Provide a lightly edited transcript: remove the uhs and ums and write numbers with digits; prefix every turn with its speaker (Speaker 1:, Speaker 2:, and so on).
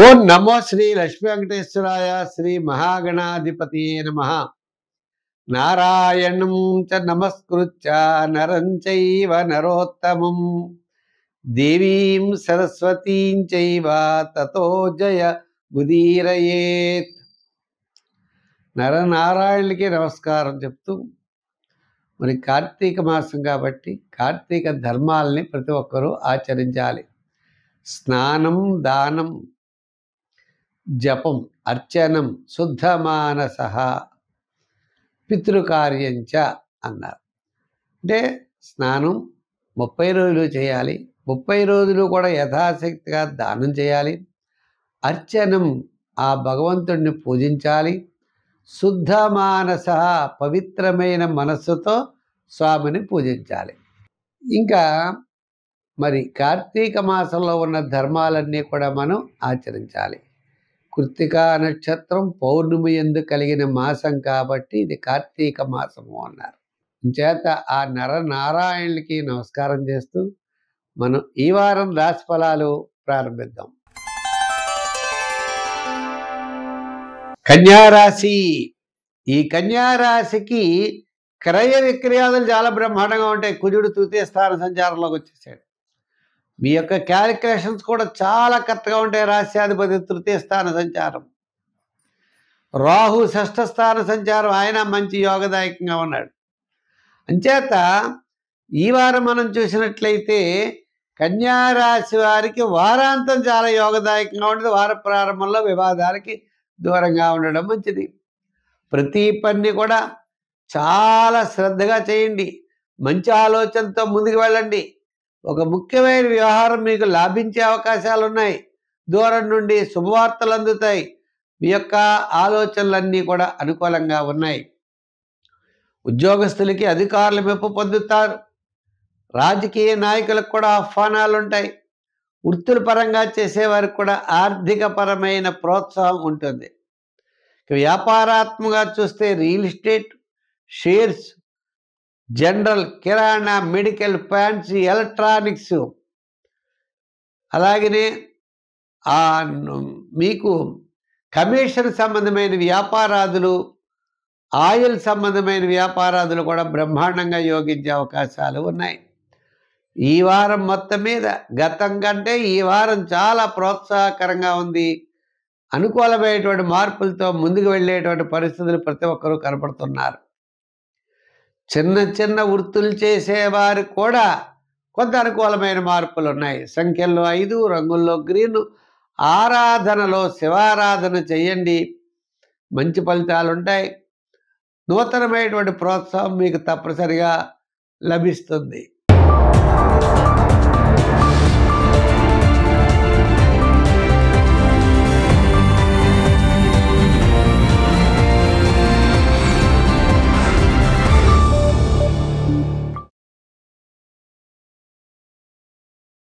Speaker 1: ఓం నమో శ్రీ లక్ష్మీ వెంకటేశ్వరాయ శ్రీ మహాగణాధిపతి నమః. నారాయణం చ నమస్కృత్య నరం చైవ నరోత్తమం దేవీం సరస్వతీం చైవ తతో జయ ముదీరయేత్. నరనారాయణులకి నమస్కారం చెప్తూ, మరి కార్తీక మాసం కాబట్టి కార్తీక ధర్మాలని ప్రతి ఒక్కరూ ఆచరించాలి. స్నానం, దానం, జపం, అర్చనం, శుద్ధమానస, పితృకార్యంచ అన్నారు. అంటే స్నానం 30 రోజులు చేయాలి. 30 రోజులు కూడా యథాశక్తిగా దానం చేయాలి. అర్చనం, ఆ భగవంతుడిని పూజించాలి. శుద్ధమానస, పవిత్రమైన మనస్సుతో స్వామిని పూజించాలి. ఇంకా మరి కార్తీక మాసంలో ఉన్న ధర్మాలన్నీ కూడా మనం ఆచరించాలి. కృత్తికా నక్షత్రం పౌర్ణమి యందు కలిగిన మాసం కాబట్టి ఇది కార్తీక మాసము అన్నారు. చేత ఆ నరనారాయణులకి నమస్కారం చేస్తూ మనం ఈ వారం రాశి ఫలాలు ప్రారంభిద్దాం. కన్యారాశి. ఈ కన్యారాశికి క్రయ విక్రయాలు చాలా బ్రహ్మాండంగా ఉంటాయి. కుజుడు తృతీయ స్థాన సంచారంలోకి వచ్చేసాడు. మీ యొక్క క్యాలిక్యులేషన్స్ కూడా చాలా కరెక్ట్గా ఉంటాయి. రాశ్యాధిపతి తృతీయ స్థాన సంచారం, రాహు షష్ఠ స్థాన సంచారం, ఆయన మంచి యోగదాయకంగా ఉన్నాడు. అంచేత ఈ వారం మనం చూసినట్లయితే కన్యారాశి వారికి వారాంతం చాలా యోగదాయకంగా ఉంటుంది. వార ప్రారంభంలో వివాదాలకి దూరంగా ఉండడం మంచిది. ప్రతి పని కూడా చాలా శ్రద్ధగా చేయండి. మంచి ఆలోచనతో ముందుకు వెళ్ళండి. ఒక ముఖ్యమైన వ్యవహారం మీకు లాభించే అవకాశాలు ఉన్నాయి. దూరం నుండి శుభవార్తలు అందుతాయి. మీ యొక్క ఆలోచనలన్నీ కూడా అనుకూలంగా ఉన్నాయి. ఉద్యోగస్తులకి అధికారుల మెప్పు పొందుతారు. రాజకీయ నాయకులకు కూడా ఆహ్వానాలు ఉంటాయి. వృత్తుల పరంగా చేసేవారికి కూడా ఆర్థిక పరమైన ప్రోత్సాహం ఉంటుంది. వ్యాపారాత్మకంగా చూస్తే రియల్ ఎస్టేట్, షేర్స్, జనరల్, కిరాణా, మెడికల్, ఫ్యాన్సీ, ఎలక్ట్రానిక్స్, అలాగనే మీకు కమిషన్ సంబంధమైన వ్యాపారాదులు, ఆయిల్ సంబంధమైన వ్యాపారాదులు కూడా బ్రహ్మాండంగా యోగించే అవకాశాలు ఉన్నాయి. ఈ వారం మొత్తం మీద గతం కంటే ఈ వారం చాలా ప్రోత్సాహకరంగా ఉంది. అనుకూలమైనటువంటి మార్పులతో ముందుకు వెళ్ళేటువంటి పరిస్థితులు ప్రతి ఒక్కరూ కనపడుతున్నారు. చిన్న చిన్న వృత్తులు చేసేవారు కూడా కొంత అనుకూలమైన మార్పులు ఉన్నాయి. సంఖ్యల్లో 5, రంగుల్లో గ్రీన్. ఆరాధనలో శివారాధన చేయండి, మంచి ఫలితాలు ఉంటాయి. నూతనమైనటువంటి ప్రోత్సాహం మీకు తప్పనిసరిగా లభిస్తుంది.